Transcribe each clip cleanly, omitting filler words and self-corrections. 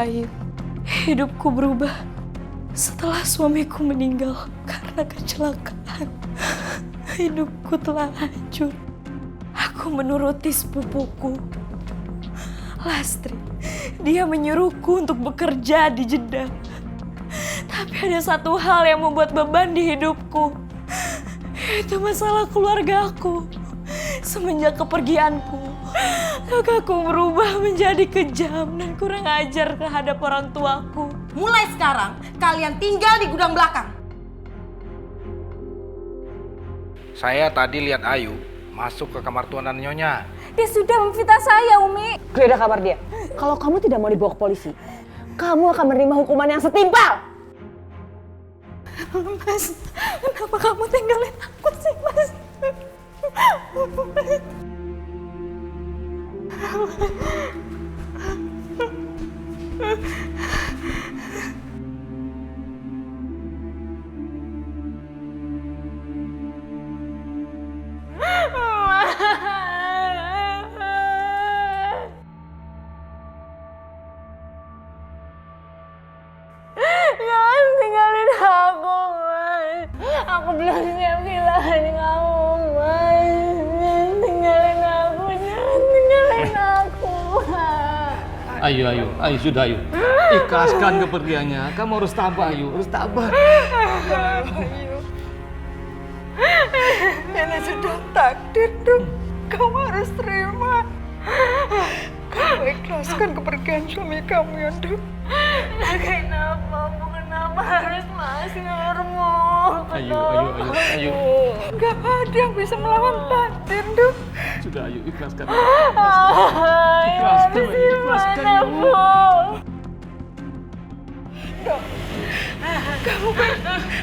baik. Hidupku berubah setelah suamiku meninggal karena kecelakaan. Hidupku telah hancur. Aku menuruti sepupuku, Lastri. Dia menyuruhku untuk bekerja di Jeddah. Tapi ada satu hal yang membuat beban di hidupku. Itu masalah keluargaku. Semenjak kepergianku, kakakku berubah menjadi kejam dan kurang ajar terhadap orang tuaku. Mulai sekarang, kalian tinggal di gudang belakang. Saya tadi lihat Ayu masuk ke kamar tuan dan Nyonya. Dia sudah memfitnah saya, Umi. Geledah kamar dia. Kalau kamu tidak mau dibawa ke polisi, kamu akan menerima hukuman yang setimpal. Mas, kenapa kamu tinggalin aku sih, Mas? Jangan tinggalin aku, Mas. Aku belum siap kehilangan kamu, Mas. Jangan tinggalin aku, jangan tinggalin aku. Ayu, sudah Ayu. Ikhlaskan kepergiannya. Kamu harus tabah, Ayu. Harus tabah. Ini sudah takdir, Duk. Kamu harus terima. Kamu ikhlaskan kepergian suami kamu ya, Duk. Kenapa harus Mas Nurmu? Ayu. Gak ada yang bisa melawan takdir, Duk. Sudah Ayu, ikhlaskan. Ikhlaskan, Ayu. Dok, kamu kan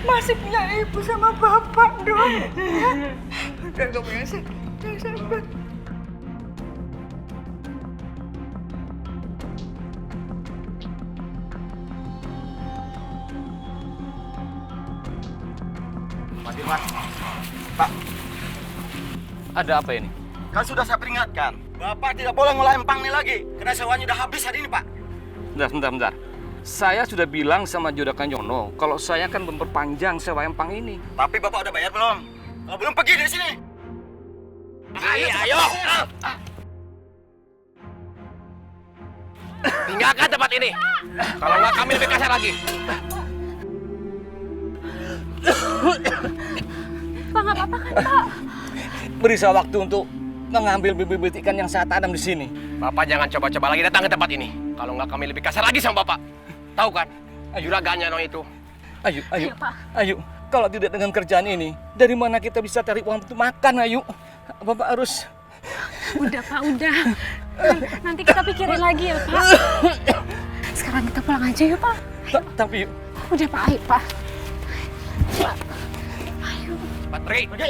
masih punya ibu sama bapak, Dok. Udah kamu yang sabar. Mas, Pak, Ada apa ini? kan sudah saya peringatkan. Bapak tidak boleh ngolah empang ini lagi, karena sewanya udah habis hari ini, Pak. Bentar. Saya sudah bilang sama Juragan Yono kalau saya akan memperpanjang sewa empang ini. Tapi Bapak udah bayar belum? Kalau belum, pergi dari sini. Ayo. Tinggalkan tempat ini. Kalau nggak, kami lebih kasar lagi. Pak, nggak apa-apa kan, Pak? Beri saya waktu untuk mengambil bibit ikan yang saya tanam di sini. Bapak jangan coba-coba lagi datang ke tempat ini. Kalau nggak, kami lebih kasar lagi sama Bapak. Tahu kan? Juragannya no itu. Ayu. Kalau tidak dengan kerjaan ini, dari mana kita bisa cari uang untuk makan, Ayu? Bapak harus... Udah, Pak, udah. Nanti kita pikirin lagi ya, Pak. Sekarang kita pulang aja yuk, Pak. Tapi... Udah, Pak, ayo, Pak. Pak. Ayo. Patri, pergi.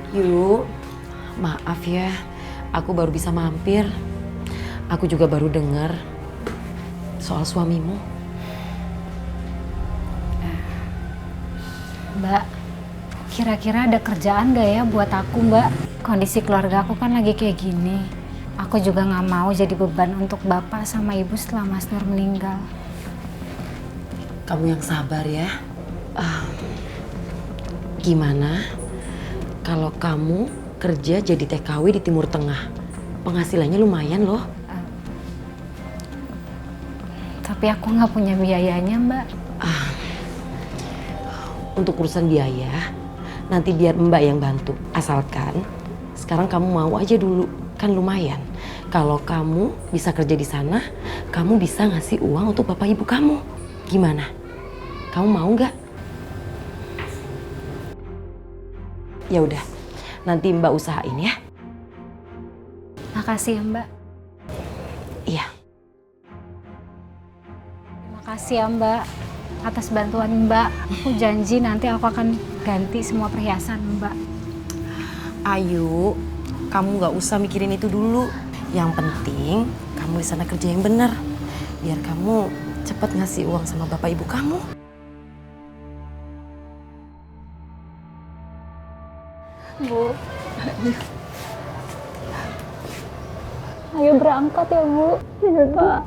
Yuk, maaf ya, aku baru bisa mampir. Aku juga baru dengar soal suamimu. Mbak, kira-kira ada kerjaan gak ya buat aku, Mbak? Kondisi keluarga aku kan lagi kayak gini. Aku juga gak mau jadi beban untuk bapak sama ibu setelah Mas Nur meninggal. Kamu yang sabar ya. Gimana kalau kamu kerja jadi TKW di Timur Tengah? Penghasilannya lumayan loh. Tapi aku gak punya biayanya, Mbak. Untuk urusan biaya, nanti biar Mbak yang bantu. Asalkan sekarang kamu mau aja dulu, kan lumayan. Kalau kamu bisa kerja di sana, kamu bisa ngasih uang untuk bapak ibu kamu. Gimana? Kamu mau nggak? Ya udah, nanti Mbak usahain ya. Makasih ya, Mbak. Iya. Makasih ya, Mbak. Atas bantuan Mbak. Aku janji nanti aku akan ganti semua perhiasan Mbak. Ayu, kamu nggak usah mikirin itu dulu. Yang penting kamu di sana kerja yang benar. Biar kamu cepat ngasih uang sama bapak ibu kamu. Bu. Ayo berangkat ya, Bu. Iya, Pak.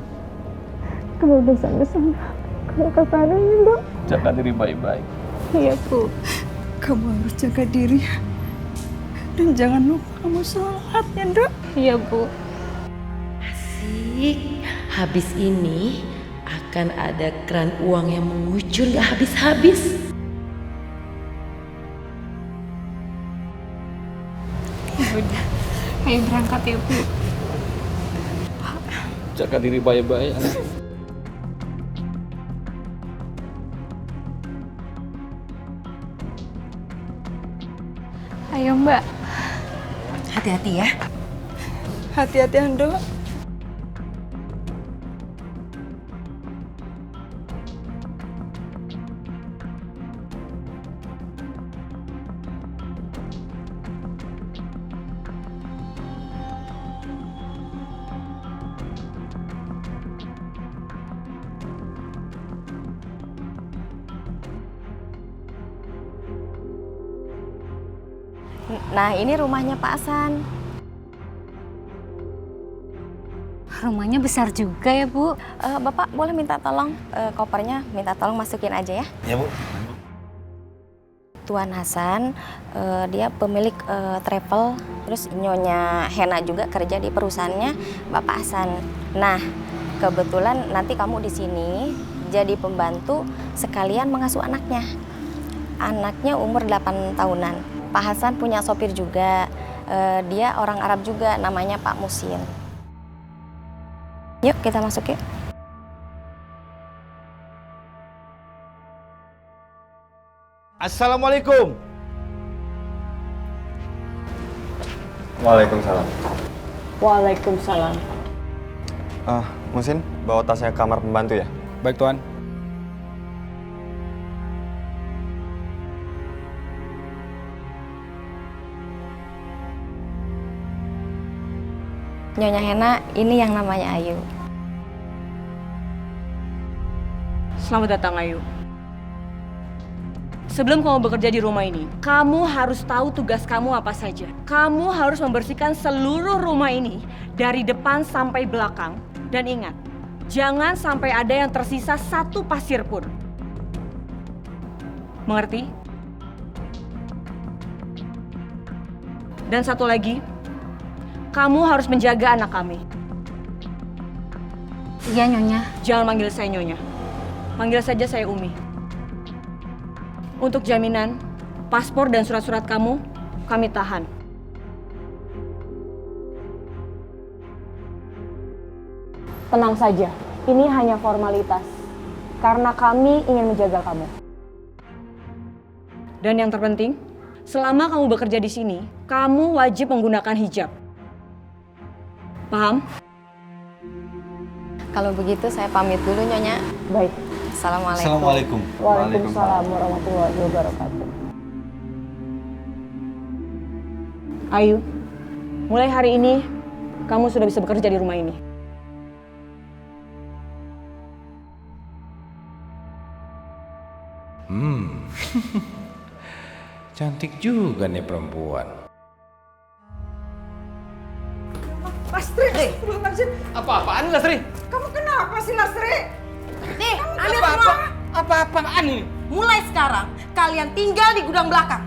Kalau udah sampai sana, kamu kabarin ya, Mbak. Jaga diri baik-baik. Iya, Bu. Kamu harus jaga diri ya. Dan jangan lupa kamu sholat ya, Dok. Iya, Bu. Asik. Habis ini akan ada keran uang yang mengucur gak habis-habis. Udah. Ayo berangkat ya, Bu. Jaga diri baik-baik. Ayo, Mbak. Hati-hati ya. Hati-hati ya, Dok. Nah, ini rumahnya Pak Hasan. Rumahnya besar juga ya, Bu. Bapak boleh minta tolong kopernya, minta tolong masukin aja ya. Ya, Bu. Tuan Hasan, dia pemilik travel, terus Nyonya Hena juga kerja di perusahaannya Bapak Hasan. Nah, kebetulan nanti kamu di sini jadi pembantu sekalian mengasuh anaknya. Anaknya umur 8 tahunan. Pak Hasan punya sopir juga, dia orang Arab juga, namanya Pak Musin. Yuk kita masuk yuk. Assalamualaikum. Waalaikumsalam. Waalaikumsalam. Musin, bawa tasnya ke kamar pembantu ya? Baik, Tuan. Nyonya Hena, ini yang namanya Ayu. Selamat datang, Ayu. Sebelum kamu bekerja di rumah ini, kamu harus tahu tugas kamu apa saja. Kamu harus membersihkan seluruh rumah ini dari depan sampai belakang. Dan ingat, jangan sampai ada yang tersisa satu pasir pun. Mengerti? Dan satu lagi, kamu harus menjaga anak kami. Iya, Nyonya. Jangan manggil saya Nyonya. Panggil saja saya Umi. Untuk jaminan, paspor dan surat-surat kamu, kami tahan. Tenang saja, ini hanya formalitas. Karena kami ingin menjaga kamu. Dan yang terpenting, selama kamu bekerja di sini, kamu wajib menggunakan hijab. Paham? Kalau begitu saya pamit dulu Nyonya. Baik. Assalamualaikum. Assalamualaikum. Waalaikumsalam warahmatullahi wabarakatuh. Ayu, mulai hari ini kamu sudah bisa bekerja di rumah ini. Cantik juga nih perempuan. Lastri, Apa-apaan, Lastri? kamu kenapa sih, Lastri? Nih, ambil semua. Apa-apaan ini? Mulai sekarang, kalian tinggal di gudang belakang.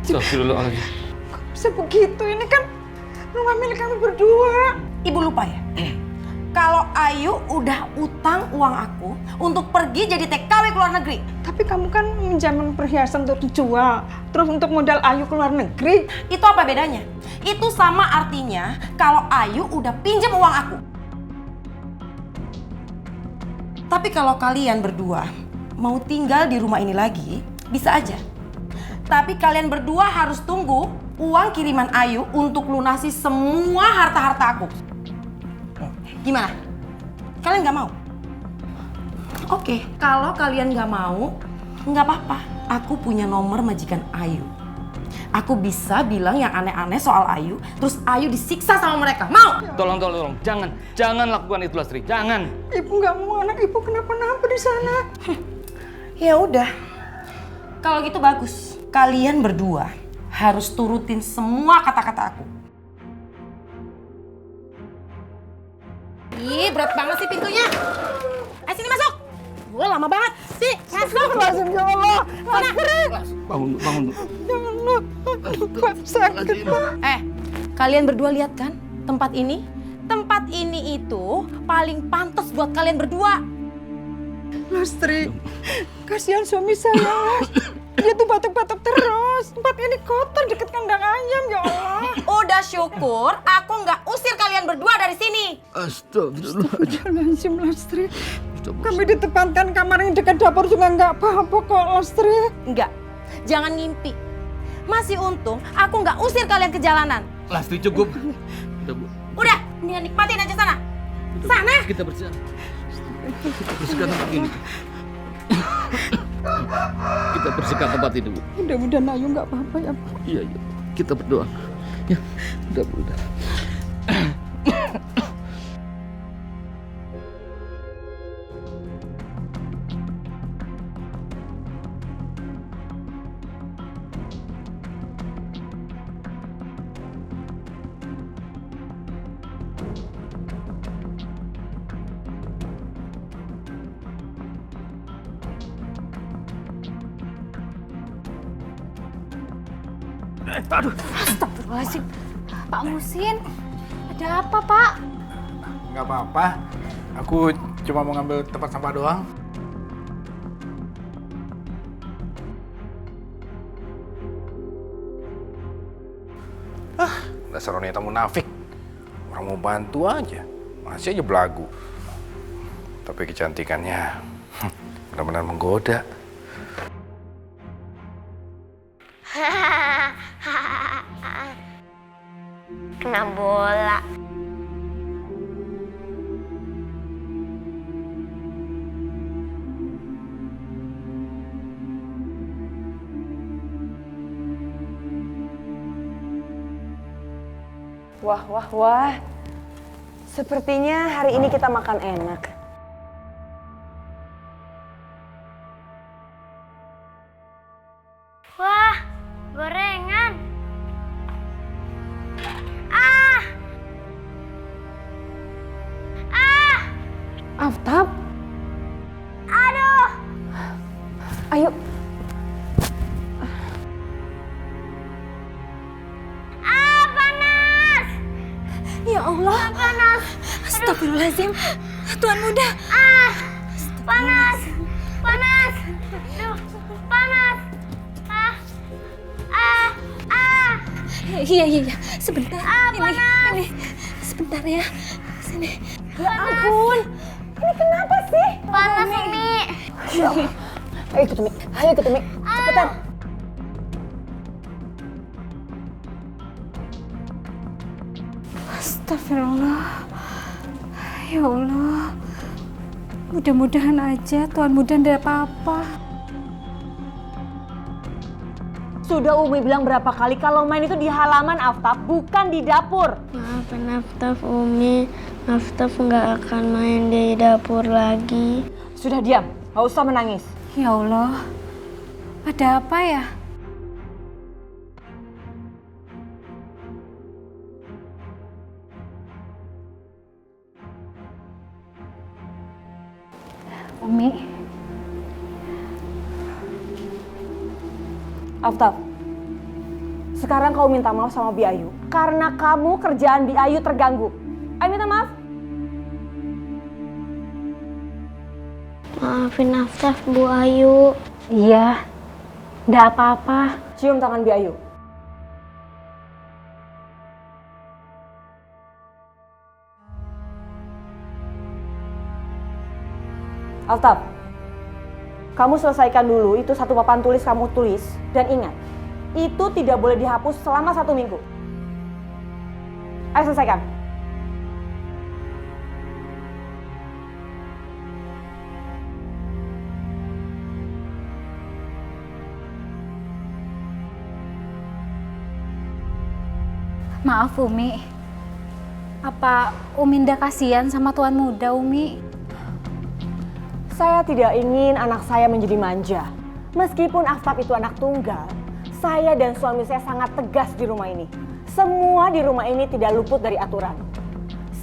Astagfirullahaladzim. Kok bisa begitu? Ini kan rumah milik kami berdua. Ibu lupa ya? Kalau Ayu udah utang uang aku untuk pergi jadi TKW ke luar negeri. Tapi kamu kan minjaman perhiasan untuk dijual. Terus untuk modal Ayu ke luar negeri. Itu apa bedanya? Itu sama artinya kalau Ayu udah pinjam uang aku. Tapi kalau kalian berdua mau tinggal di rumah ini lagi, bisa aja. Tapi kalian berdua harus tunggu uang kiriman Ayu untuk lunasi semua harta-harta aku. Gimana? Kalian nggak mau? Oke, kalau kalian nggak mau, nggak apa-apa. Aku punya nomor majikan Ayu. Aku bisa bilang yang aneh-aneh soal Ayu, terus Ayu disiksa sama mereka. Mau? Tolong. Jangan lakukan itu, Lastri. Jangan. Ibu nggak mau anak ibu kenapa-napa di sana. Ya udah. Kalau gitu bagus. Kalian berdua harus turutin semua kata-kata aku. Ih, berat banget sih pintunya. Ayo sini masuk. Gue lama banget. Sih, masuk. Lazim ya Allah. Bangun, bangun. Sakit. Kalian berdua lihat kan tempat ini? Tempat ini itu paling pantas buat kalian berdua. Lastri, kasihan suami saya. Dia tuh batuk-batuk terus. Tempat ini kotor deket kandang ayam, ya Allah. Udah syukur aku nggak usir kalian berdua dari sini. Astagfirullahaladzim, Lastri. Kami ditempatkan kamar yang dekat dapur juga nggak apa-apa kok, Lastri. Enggak, jangan ngimpi. Masih untung aku nggak usir kalian ke jalanan. Lastri cukup. Udah, mendingan nikmatin aja sana. Sana. Kita bersihkan. Kita bersihkan tempat ini. Kita bersihkan tempat ini, Bu. Mudah-mudahan Ayu nggak apa-apa ya, Bu. Iya, iya. Kita berdoa. Ya, udah. Astagfirullahaladzim. Pak Musin, ada apa Pak? Nggak apa-apa. Aku cuma mau ngambil tempat sampah doang. Dasar wanita munafik. Orang mau bantu aja. Masih aja belagu. Tapi kecantikannya benar-benar menggoda. Kena bola. Wah. Sepertinya hari ini kita makan enak. Wah, gorengan. Aftab, Aduh. ayo. Panas. Ya Allah. Panas. Astagfirullahaladzim. Tuan muda. Panas. Aduh, panas. Iya. Sebentar. Ini. Sebentar ya. Sini. Ya ampun, ini kenapa sih? Panas, Umi. Ya Allah. Ayo ikut Umi. Cepetan. Astagfirullah. Ya Allah. Mudah-mudahan aja Tuan Muda ndak apa-apa. Sudah Umi bilang berapa kali kalau main itu di halaman Aftab, bukan di dapur. Maafin Aftab, Umi. Aftab nggak akan main di dapur lagi. Sudah diam, nggak usah menangis. Ya Allah. Ada apa ya? Umi. Aftab, sekarang kau minta maaf sama Bi Ayu karena kamu kerjaan Bi Ayu terganggu. Ayo minta maaf. Maafin Aftab, Bu Ayu. Iya. Ndak apa-apa. Cium tangan Bi Ayu. Aftab, kamu selesaikan dulu itu satu papan tulis kamu tulis. Dan ingat, itu tidak boleh dihapus selama 1 minggu. Ayo selesaikan. Maaf Umi. Apa Umi ndak kasihan sama Tuan Muda, Umi? Saya tidak ingin anak saya menjadi manja. Meskipun Aftab itu anak tunggal, saya dan suami saya sangat tegas di rumah ini. Semua di rumah ini tidak luput dari aturan.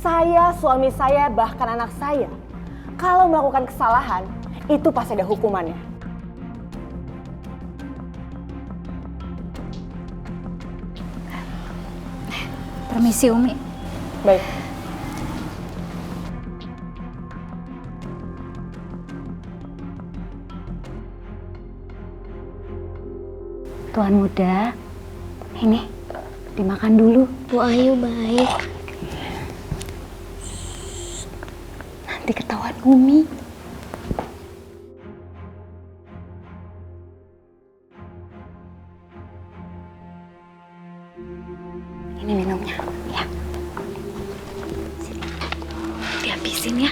Saya, suami saya, bahkan anak saya, kalau melakukan kesalahan, itu pasti ada hukumannya. Permisi Umi. Baik. Tuan muda, ini dimakan dulu. Bu Ayu baik. Nanti ketahuan Umi. Ini minumnya, ya. Sini. Dihabisin ya.